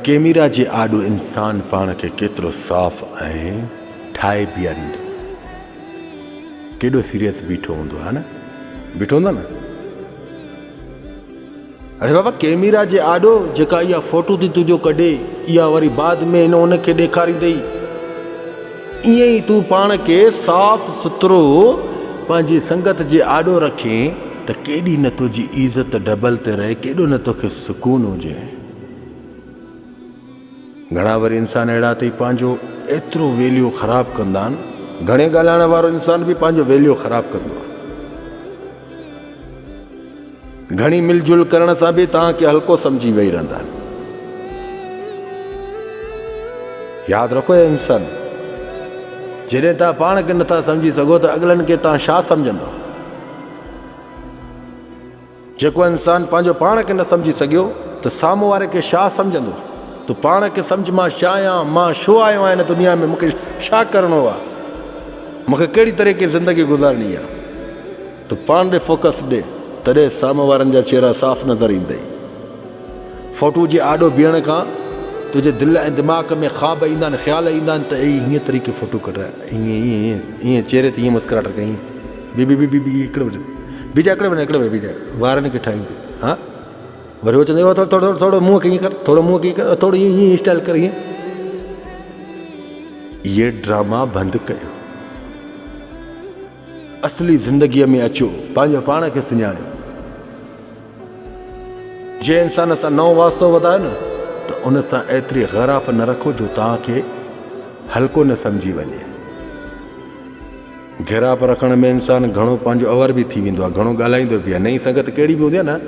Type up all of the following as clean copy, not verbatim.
Camera जे आॾो इंसान पाण खे केतिरो साफ़ ऐं ठाहे बीहारींदो, केॾो सीरियस बीठो हूंदो आहे न, बीठो हूंदो न। अरे बाबा कैमरा जे आॾो जेका इहा फोटो थी तुंहिंजो कढे, इहा वरी बाद में हिन उनखे ॾेखारींदई। ईअं ई तूं पाण खे साफ़ सुथरो पंहिंजी संगत जे आॾो रखे त केॾी न तुंहिंजी इज़त डबल ते रहे, केॾो न तोखे सुकून हुजे। घणा वरी इंसान अहिड़ा अथई पंहिंजो एतिरो वैल्यू ख़राबु कंदा आहिनि, घणे ॻाल्हाइण वारो इंसान बि पंहिंजो वैल्यू ख़राबु कंदो आहे। घणी मिलजुल करण सां बि तव्हांखे हल्को सम्झी वेही रहंदा आहिनि। यादि रखो हे इंसान, जॾहिं तव्हां पाण खे नथा सम्झी सघो त अॻिलनि खे तव्हां छा सम्झंदो। जेको इंसान पंहिंजो पाण खे न सम्झी सघियो त साम्हूं वारे खे छा सम्झंदो। तूं पाण खे सम्झ, मां छा आहियां, मां छो आयो आहियां हिन दुनिया में, मूंखे छा करिणो आहे, मूंखे कहिड़ी तरीक़े ज़िंदगी गुज़ारणी आहे। तूं पाण ॾे फोकस ॾे, तॾहिं साम्हूं वारनि जा चेहरा साफ़ नज़र ईंदई। फोटू जे आॾो बीहण खां तुंहिंजे दिलि ऐं दिमाग़ में ख़्वाब ईंदा आहिनि, ख़्याल ईंदा आहिनि त हीअं तरीक़े फोटो कढाए, ईअं चेहरे ते ईअं मुस्कुराहट कई, बी हिकिड़ो हिकिड़े बीजा वारनि खे ठाहींदे। हा वरी उहो चवंदो थोरो मुंहं खे ईअं कर, थोरो मुंहं खे कर, थोरो ईअं स्टाइल कर। इहे ड्रामा बंदि कयो, असली ज़िंदगीअ में अचो, पंहिंजो पाण खे सुञाणियो। जंहिं इंसान सां नओं वास्तो वधायो न त उन सां एतिरी ग़राप न रखो जो तव्हांखे हल्को न सम्झी वञे। ग़राप रखण में इंसान घणो पंहिंजो अवर बि थी वेंदो आहे, घणो ॻाल्हाईंदो बि आहे। नई संगत कहिड़ी बि हूंदी आहे न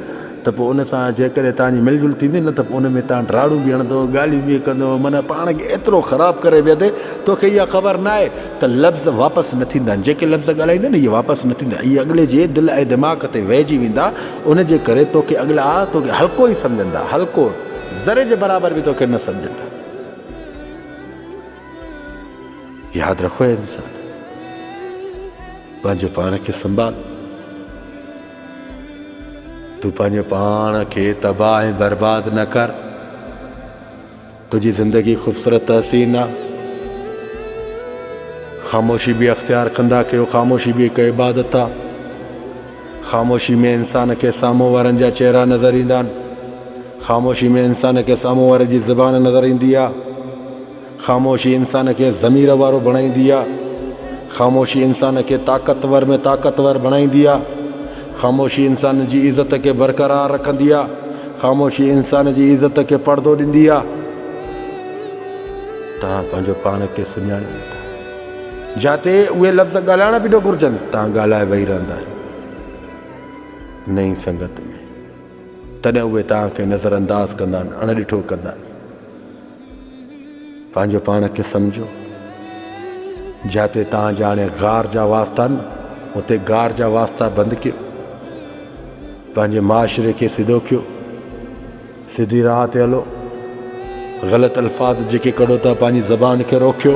त पोइ उन सां जेकॾहिं तव्हांजी मिलजुल थींदी न त पोइ उन में तव्हां ड्राड़ू बि हणंदो, ॻाल्हियूं बि कंदो, माना पाण खे एतिरो ख़राबु करे वियदे तोखे इहा ख़बर न आहे त लफ़्ज़ वापसि न थींदा आहिनि। जेके लफ़्ज़ ॻाल्हाईंदा न इहे वापसि न थींदा, इहे अॻिले जे दिलि ऐं दिमाग़ ते वहिजी वेंदा। उनजे करे तोखे अॻिला तोखे हल्को ई सम्झंदा, हल्को, ज़रे जे बराबरि बि तोखे न सम्झंदा। यादि रखो इंसान, पंहिंजो पाण खे संभाल। तूं पंहिंजे पाण खे तबाह ऐं बर्बाद न कर। तुंहिंजी ज़िंदगी ख़ूबसूरत हसीन आहे। ख़ामोशी बि अख़्तियार कंदा कयो, ख़ामोशी बि हिकु इबादत आहे। ख़ामोशी में इंसान खे साम्हूं वारनि जा चेहरा नज़र ईंदा आहिनि। ख़ामोशी में इंसान खे साम्हूं वारे जी ज़बान नज़र ईंदी आहे। ख़ामोशी इंसान खे ज़मीर वारो बणाईंदी आहे। ख़ामोशी इंसान खे ताक़तवर में ताक़तवर बणाईंदी आहे। ख़ामोशी इंसान जी इज़त खे बरक़रार रखंदी आहे। ख़ामोशी इंसान जी इज़त खे पर्दो ॾींदी आहे। तव्हां पंहिंजो पाण खे सुञाणे नथा। जिते उहे लफ़्ज़ ॻाल्हाइण बि न घुरिजनि तव्हां ॻाल्हाए वेही रहंदा आहियो नई संगत में, तॾहिं उहे तव्हांखे नज़रअंदाज़ कंदा आहिनि, अणॾिठो कंदा आहिनि। पंहिंजो पाण खे सम्झो। जिते तव्हांजा हाणे गार जा वास्ता आहिनि उते गार जा वास्ता बंदि कयो। पंहिंजे माशरे खे सिधो कयो, सिधी राह ते हलो। ग़लति अल्फाज़ जेके कढो था पंहिंजी ज़बान खे रोकियो,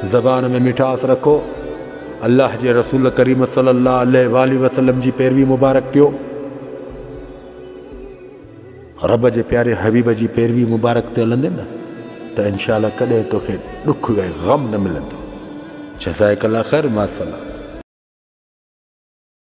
ज़बान में मिठास रखो। अल्लाह जे रसूल करीम सल्लल्लाहु अलैहि वसल्लम जी पैरवी मुबारक कयो। रब जे प्यारे हबीब जी पैरवी मुबारक ते हलंदे न त इंशाअल्लाह कॾहिं तोखे ॾुख ऐं ग़म न मिलंदो। जज़ाकल्लाह ख़ैर, मा सलाम।